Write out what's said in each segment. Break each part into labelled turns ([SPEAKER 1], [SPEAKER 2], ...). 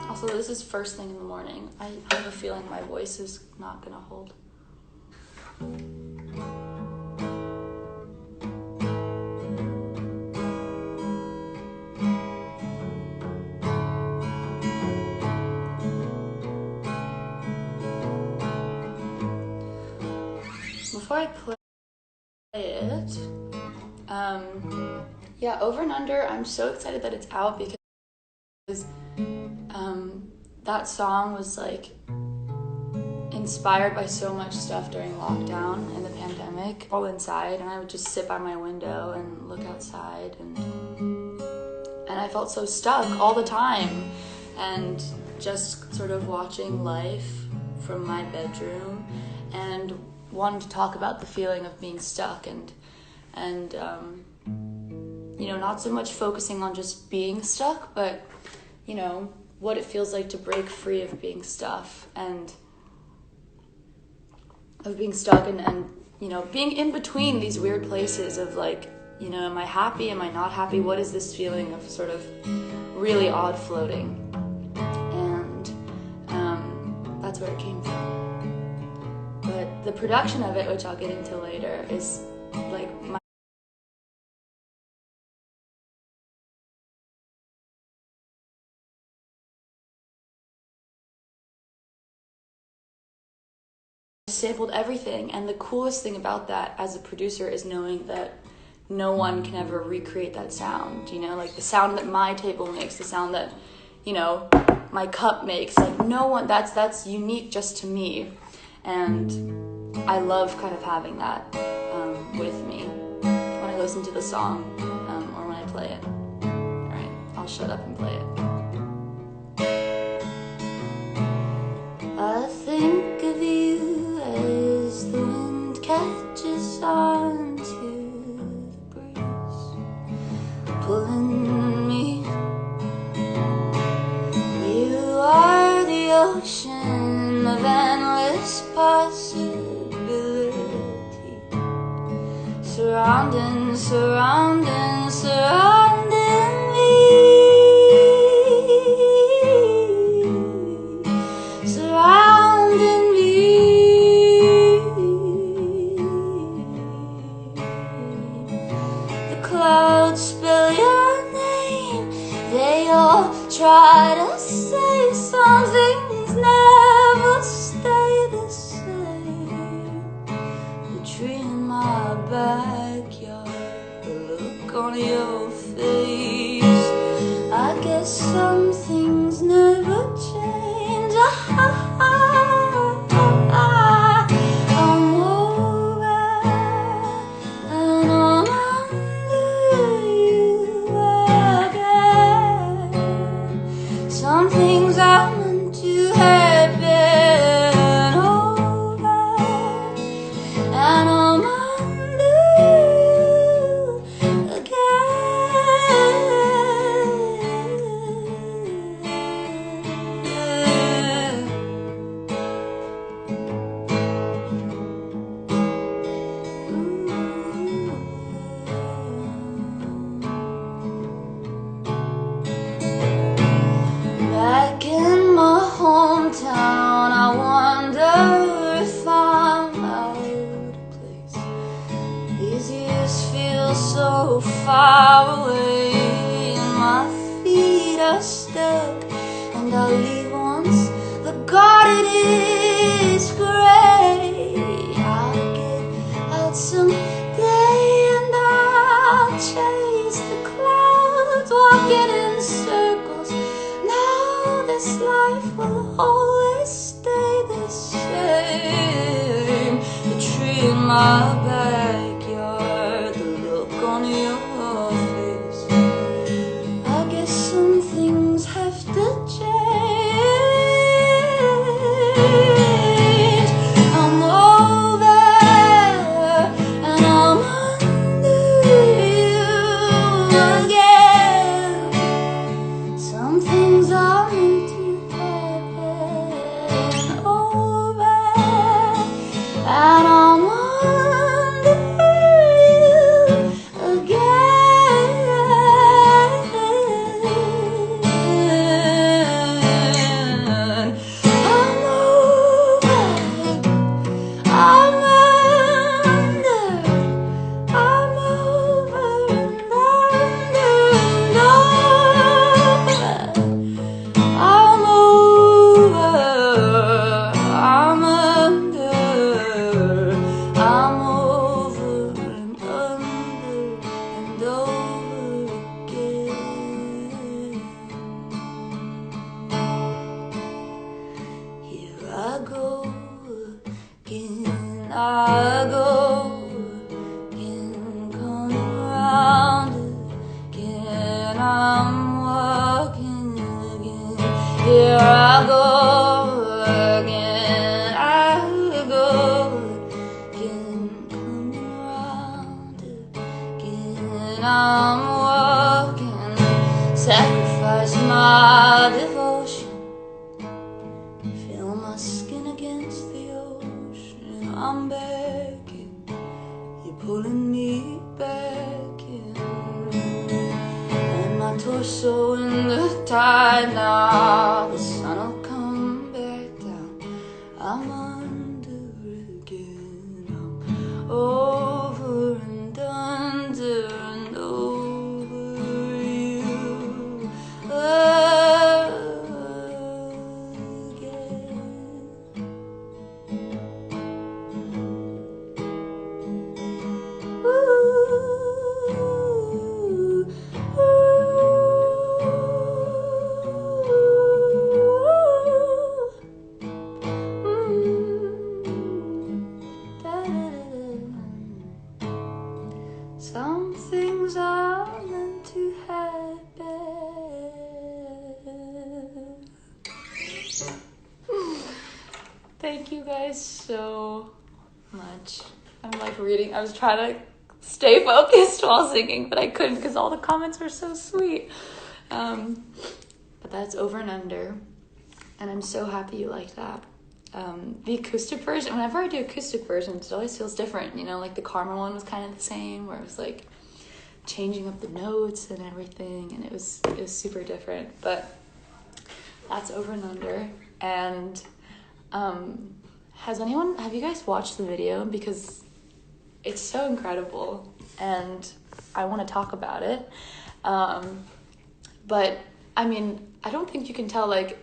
[SPEAKER 1] Also, this is first thing in the morning. I have a feeling my voice is not gonna hold. Before I play it, yeah, Over and Under, I'm so excited that it's out because that song was like inspired by so much stuff during lockdown and the pandemic. All inside, and I would just sit by my window and look outside, and I felt so stuck all the time, and just sort of watching life from my bedroom, and wanted to talk about the feeling of being stuck, and you know, not so much focusing on just being stuck, but you know, what it feels like to break free of being stuck, and you know, being in between these weird places of like, you know, am I happy, am I not happy, what is this feeling of sort of really odd floating, and that's where it came from. But the production of it, which I'll get into later, is like my sampled everything, and the coolest thing about that as a producer is knowing that no one can ever recreate that sound, you know, like the sound that my table makes, the sound that, you know, my cup makes, like no one, that's unique just to me, and I love kind of having that with me when I listen to the song or when I play it. All right, I'll shut up and play it. I think of you as the wind catches on to the breeze, pulling me. You are the ocean of endless possibility, surrounding, surrounding, surrounding me, surrounding me. The clouds spell your name, they all try to say some things never stay the same. The tree in my backyard, the look on your face, I guess some things never change. I'm over and I'm under you again. Some things are meant to happen. Over and I'm under you again. Back in my hometown, I wonder if I'm out of place. These years feel so far away, and my feet are stuck, and I'll leave once the garden is gray. I'll get out someday and I'll chase the clouds, walking in circles. Now this life will always stay the same. The tree in my backyard, the look on your face, I guess some things have to change. I'm over and I'm under you again. Some things are meant to happen. Over and I'm under you again. here I go again, I go again, coming around again. I'm walking, sacrifice my devotion, feel my skin against the ocean. I'm begging, you're pulling me back in, and my torso in the tide now. The sun will come back down. I'm under again. I'm over and under and over you again. Some things are meant to happen. Thank you guys so much. I'm like reading. I was trying to stay focused while singing, but I couldn't because all the comments were so sweet. But that's Over and Under, and I'm so happy you like that. The acoustic version, whenever I do acoustic versions, it always feels different, you know, like the Karma one was kind of the same, where it was like changing up the notes and everything, and it was super different. But that's Over and Under. And have you guys watched the video? Because it's so incredible and I want to talk about it. But I mean, I don't think you can tell, like,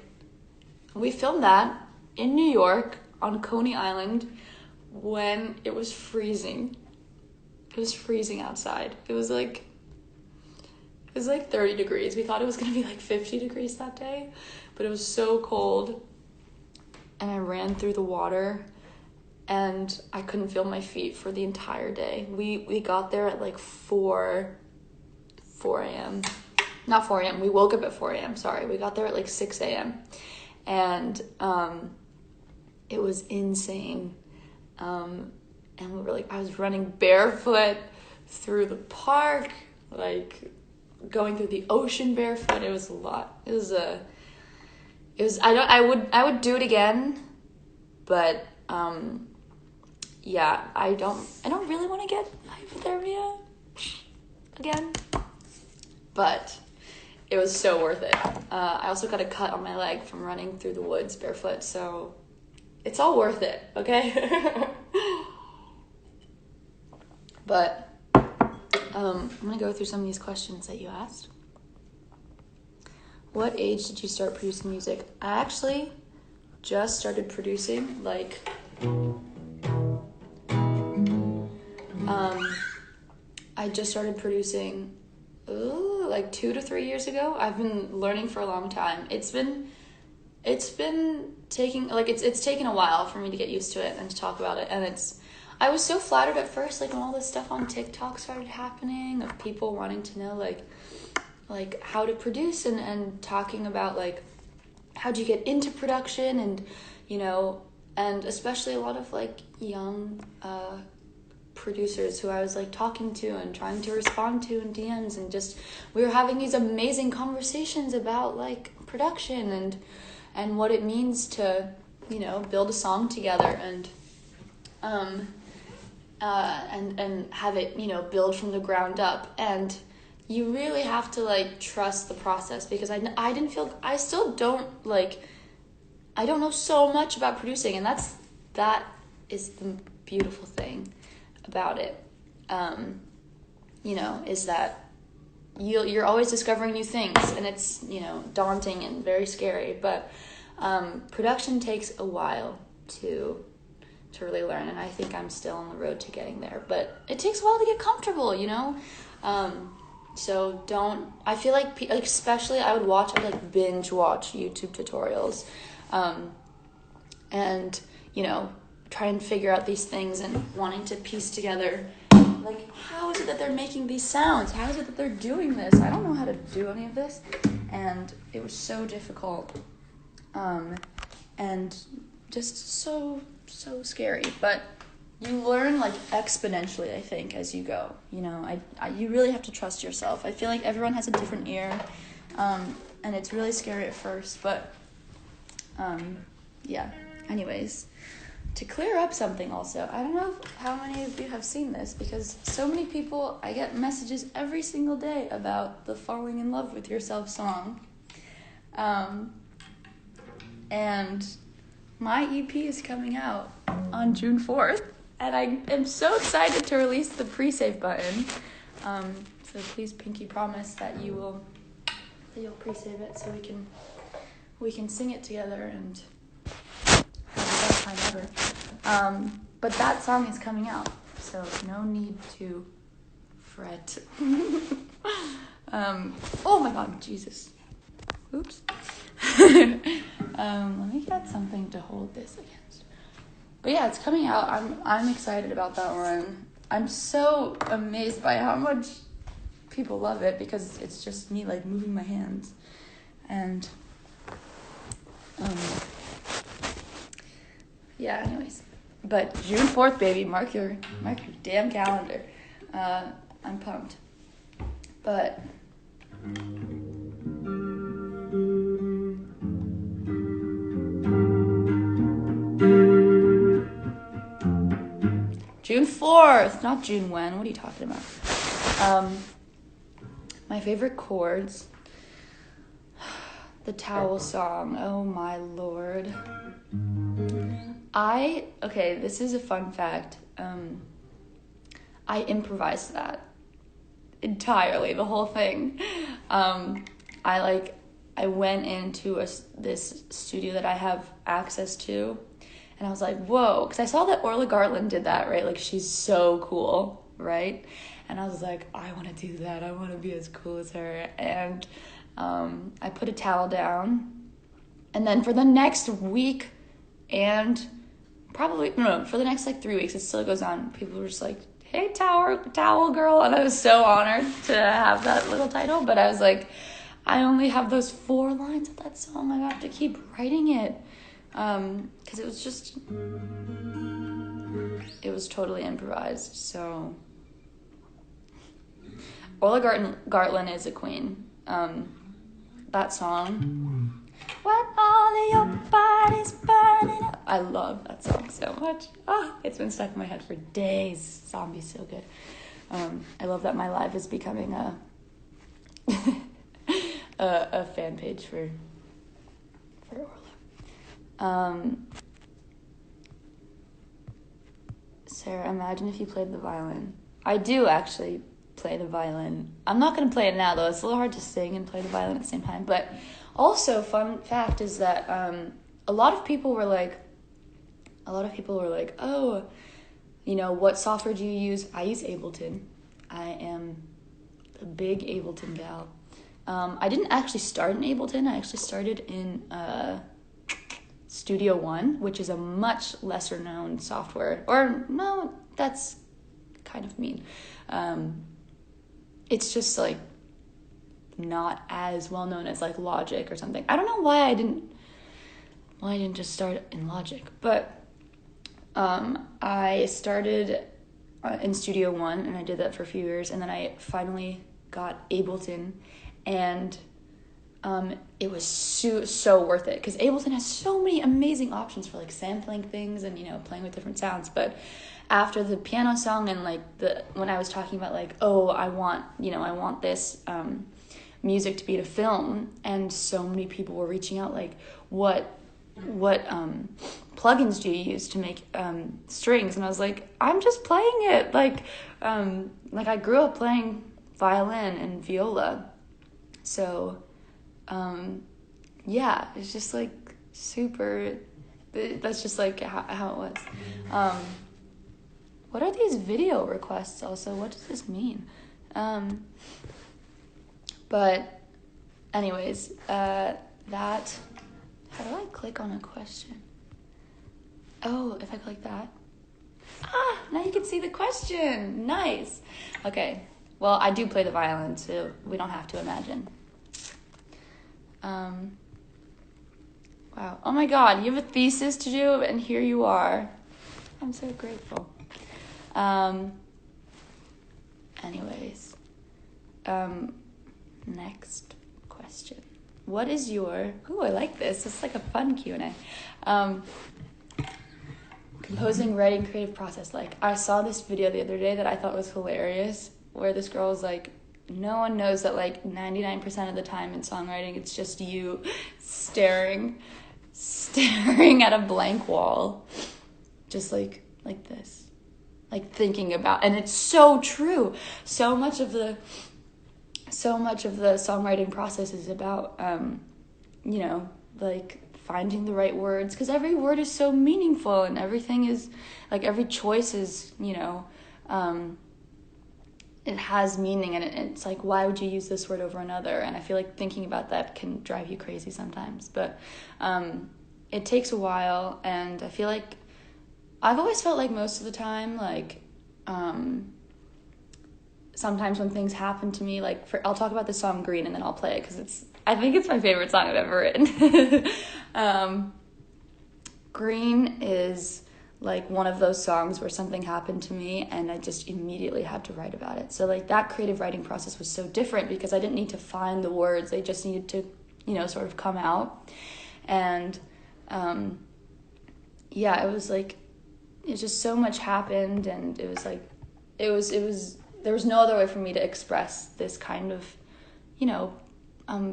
[SPEAKER 1] we filmed that in New York on Coney Island when it was freezing. It was freezing outside. It was like 30 degrees. We thought it was going to be like 50 degrees that day, but it was so cold. And I ran through the water and I couldn't feel my feet for the entire day. We got there at like 4 a.m. Not 4 a.m. We woke up at 4 a.m. Sorry. We got there at like 6 a.m. And it was insane. And we were like, I was running barefoot through the park, like going through the ocean barefoot. It was a lot. I would do it again, but yeah, I don't really want to get hypothermia again, but it was so worth it. I also got a cut on my leg from running through the woods barefoot, so it's all worth it, okay? But I'm gonna go through some of these questions that you asked. What age did you start producing music? I actually just started producing, like, I just started producing, like 2 to 3 years ago. I've been learning for a long time. It's been taking, like, it's taken a while for me to get used to it and to talk about it. And I was so flattered at first, like, when all this stuff on TikTok started happening, of people wanting to know, like how to produce and talking about, like, how do you get into production, and, you know, and especially a lot of, like, young producers who I was, like, talking to and trying to respond to in DMs, and just, we were having these amazing conversations about, like, production and what it means to, you know, build a song together and have it, you know, build from the ground up. And you really have to, like, trust the process, because I still don't, like, I don't know so much about producing, and that is the beautiful thing about it, you know, is that you're always discovering new things, and it's, you know, daunting and very scary, but production takes a while to really learn, and I think I'm still on the road to getting there, but it takes a while to get comfortable, you know. So I feel like especially I would like binge watch YouTube tutorials, and, you know, try and figure out these things and wanting to piece together, like, how is it that they're making these sounds? How is it that they're doing this? I don't know how to do any of this, and it was so difficult and just so scary. But you learn like exponentially, I think, as you go. You know, you really have to trust yourself. I feel like everyone has a different ear, and it's really scary at first, but yeah. Anyways, to clear up something also, I don't know how many of you have seen this, because so many people, I get messages every single day about the Falling in Love with Yourself song. And my EP is coming out on June 4th, and I am so excited to release the pre-save button. So please pinky promise that you'll pre-save it so we can sing it together and have the best time ever. But that song is coming out, so no need to fret. Oh my God, Jesus. Oops. Let me get something to hold this against. But yeah, it's coming out. I'm excited about that one. I'm so amazed by how much people love it, because it's just me like moving my hands. And yeah, anyways. But June 4th, baby, mark your damn calendar. I'm pumped. But June 4th, not June when. What are you talking about? My favorite chords. The Towel song. Oh my Lord. Okay, this is a fun fact. I improvised that entirely, the whole thing. I went into this studio that I have access to, and I was like, whoa, because I saw that Orla Gartland did that, right? Like, she's so cool, right? And I was like, I want to do that. I want to be as cool as her. And I put a towel down, and then for the next week and for the next 3 weeks, it still goes on. People were just like, hey, towel girl. And I was so honored to have that little title. But I was like, I only have those 4 lines of that song. I have to keep writing it. Because it was totally improvised. So Orla Gartland is a queen. That song, when all of your body's burning up. I love that song so much. It's been stuck in my head for days. Zombie's so good. I love that my life is becoming a fan page for Orla. Sarah, imagine if you played the violin. I do actually play the violin. I'm not going to play it now, though. It's a little hard to sing and play the violin at the same time. But also, fun fact is that a lot of people were like, oh, what software do you use? I use Ableton. I am a big Ableton gal. I didn't actually start in Ableton. I actually started in Studio One, which is a much lesser known software. Or no, that's kind of mean. It's just not as well known as Logic or something. I don't know why I didn't just start in Logic, but I started in Studio One, and I did that for a few years, and then I finally got Ableton, and it was so worth it, because Ableton has so many amazing options for sampling things and playing with different sounds. But after the piano song and when I was talking about I want this music to be to film, and so many people were reaching out what plugins do you use to make strings? And I was like, I'm just playing it. I grew up playing violin and viola, so yeah, it's just super. That's just how it was. What are these video requests also? What does this mean? But anyways, how do I click on a question? Oh, if I click that. Now you can see the question. Nice. Okay. Well, I do play the violin, so we don't have to imagine. Wow. Oh my God, you have a thesis to do, and here you are. I'm so grateful. Anyways, next question. What is your... Ooh, I like this. It's like a fun Q&A. Composing, writing, creative process. Like, I saw this video the other day that I thought was hilarious, where this girl was like, no one knows that like 99% of the time in songwriting, it's just you staring at a blank wall, just like this, like thinking about, and it's so true. So much of the songwriting process is about, like finding the right words, because every word is so meaningful, and everything is like, every choice is, it has meaning, and it's like, why would you use this word over another? And I feel like thinking about that can drive you crazy sometimes, but it takes a while. And I feel like I've always felt like most of the time, like sometimes when things happen to me, like I'll talk about the song Green and then I'll play it because I think it's my favorite song I've ever written. Green is like one of those songs where something happened to me and I just immediately had to write about it. So like that creative writing process was so different because I didn't need to find the words. They just needed to, sort of come out. And it was like, it just so much happened, and it was like, there was no other way for me to express this kind of,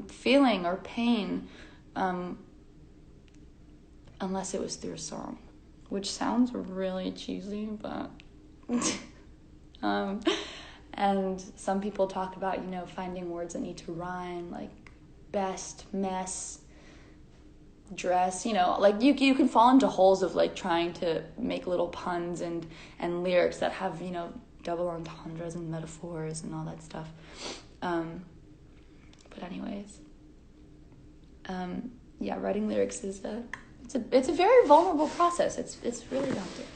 [SPEAKER 1] feeling or pain, unless it was through a song, which sounds really cheesy, but, and some people talk about, finding words that need to rhyme, like best, mess, dress, like you can fall into holes of like trying to make little puns and lyrics that have, double entendres and metaphors and all that stuff. But anyways, writing lyrics is it's a very vulnerable process. It's really daunting,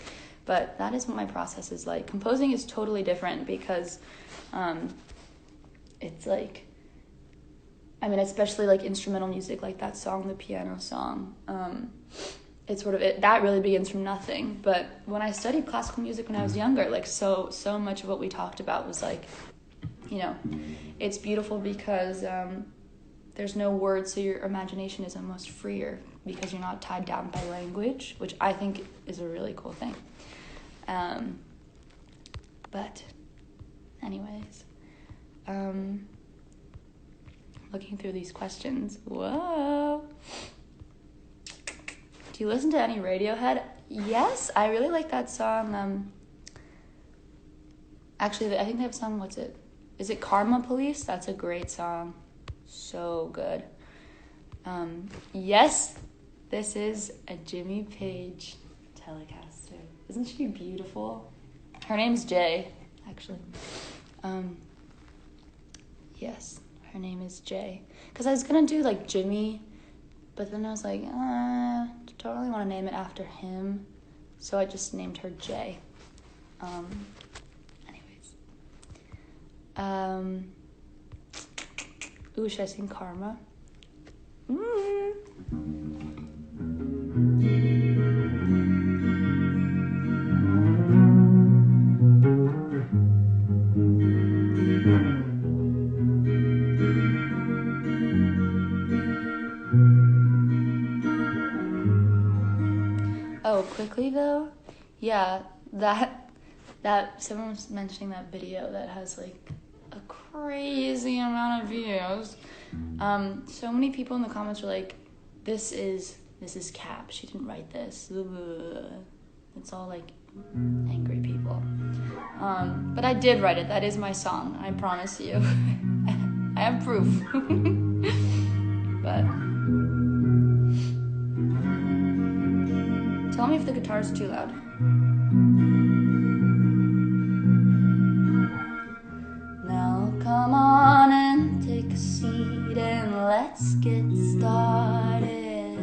[SPEAKER 1] but that is what my process is like. Composing is totally different because it's like, especially like instrumental music, like that song, the piano song, it's sort of that really begins from nothing. But when I studied classical music when I was younger, like so much of what we talked about was like, it's beautiful because there's no words, so your imagination is almost freer because you're not tied down by language, which I think is a really cool thing. But anyways, looking through these questions. Whoa. Do you listen to any Radiohead? Yes, I really like that song. Actually, I think they have a song, what's it? Is it Karma Police? That's a great song. So good. Yes, this is a Jimmy Page Telecaster. Isn't she beautiful? Her name's Jay, actually. Yes. Her name is Jay. Because I was going to do like Jimmy, but then I was like, don't really want to name it after him. So I just named her Jay. Ooh, should I sing Karma? Oh, quickly though, yeah, that someone was mentioning that video that has like a crazy amount of views. So many people in the comments were like, this is Cap, she didn't write this. It's all like angry people. But I did write it. That is my song, I promise you. I have proof. But tell me if the guitar's too loud. Now come on and take a seat and let's get started.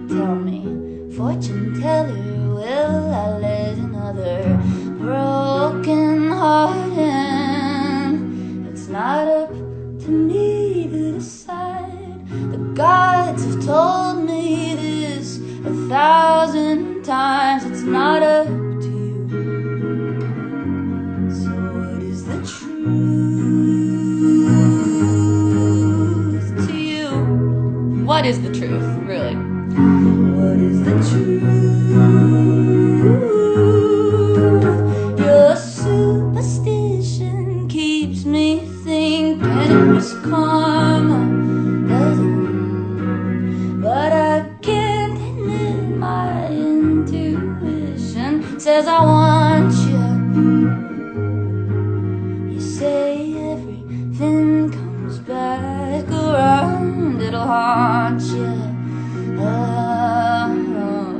[SPEAKER 1] Tell me, fortune teller, will I let another broken heart in? It's not up to me to decide. The gods have told me 1,000 times. It's not up to you. So what is the truth to you? What is the truth, really? What is the truth? Your superstition keeps me thinking it was karma. But I can't admit my intuition says I want you. You say everything comes back around, it'll haunt you.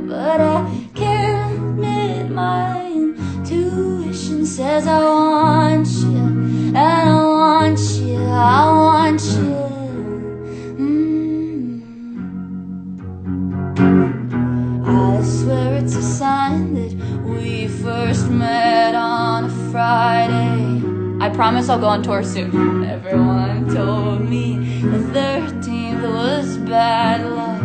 [SPEAKER 1] But I can't admit my intuition says I want you, and I want you, I want you. I swear it's a sign that we first met on a Friday. I promise I'll go on tour soon. Everyone told me the 13th was bad luck,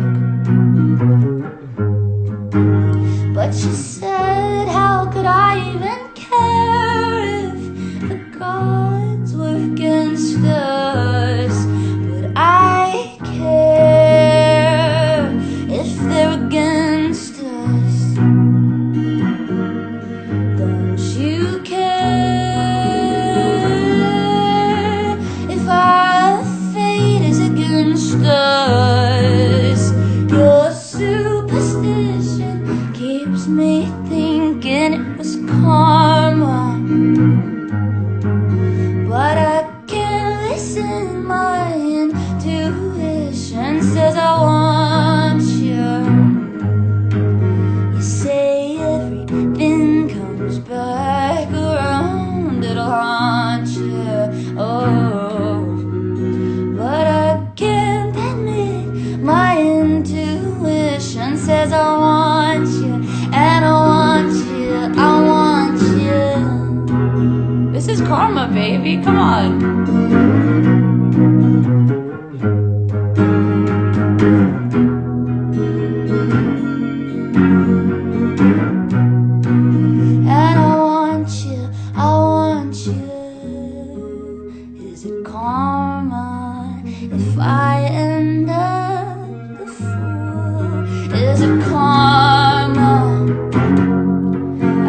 [SPEAKER 1] but she said, how could I even care if the gods were against us? But I care if they're against us. Don't you care if our fate is against us? Your superstition keeps me thinking it was karma, but I can't listen. My intuition says I want you. You say everything comes back around, it'll haunt you. Oh, but I can't admit my intuition says I want you, and I want you, I want you. This is karma, baby, come on. And I want you, I want you. Is it karma if I end up the fool? Is it karma?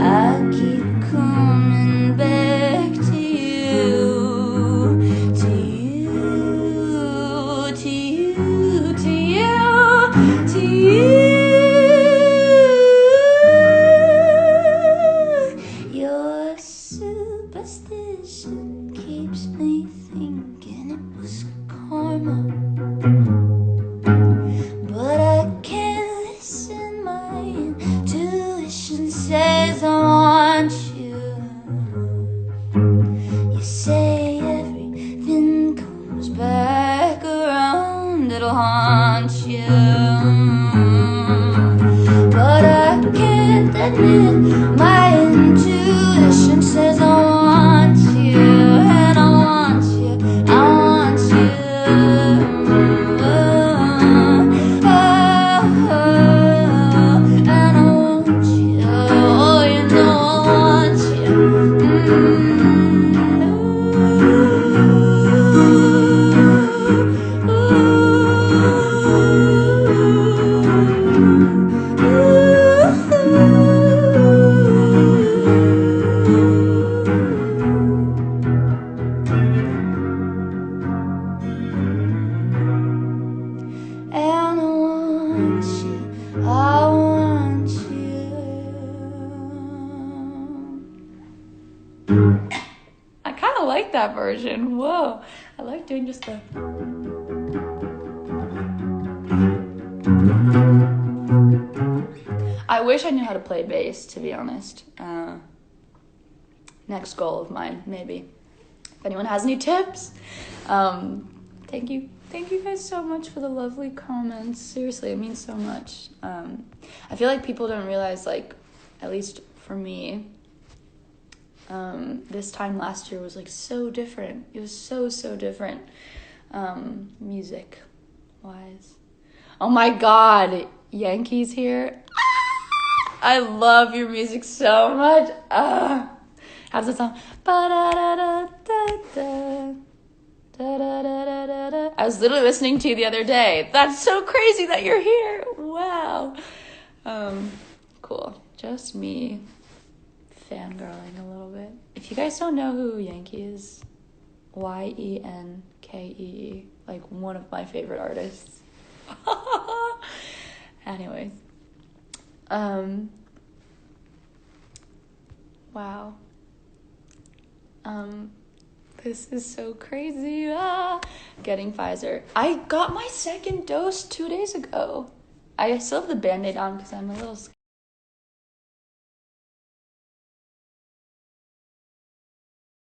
[SPEAKER 1] I keep coming back to you, to you, to you, to you, to you. Your superstition keeps me thinking it was karma, but I can't listen. My intuition says I want you. You say everything comes back around, it'll haunt you. But I can't admit my intuition says I want you, and I want you, I want you. And I want you, oh, you know I want you. And I want you, I want you. I kind of like that version. Whoa, I like doing just the. I wish I knew how to play bass, to be honest. Next goal of mine, maybe. If anyone has any tips, thank you. Thank you guys so much for the lovely comments. Seriously, it means so much. I feel like people don't realize, like, at least for me, this time last year was, like, so different. It was so different, music-wise. Oh my God, Yankees here. I love your music so much. How's the song? I was literally listening to you the other day. That's so crazy that you're here. Wow. Cool. Just me fangirling a little bit. If you guys don't know who Yankee is, Yenkee, like one of my favorite artists. Anyways. Wow. This is so crazy. Getting Pfizer. I got my second dose 2 days ago. I still have the Band-Aid on because I'm a little scared.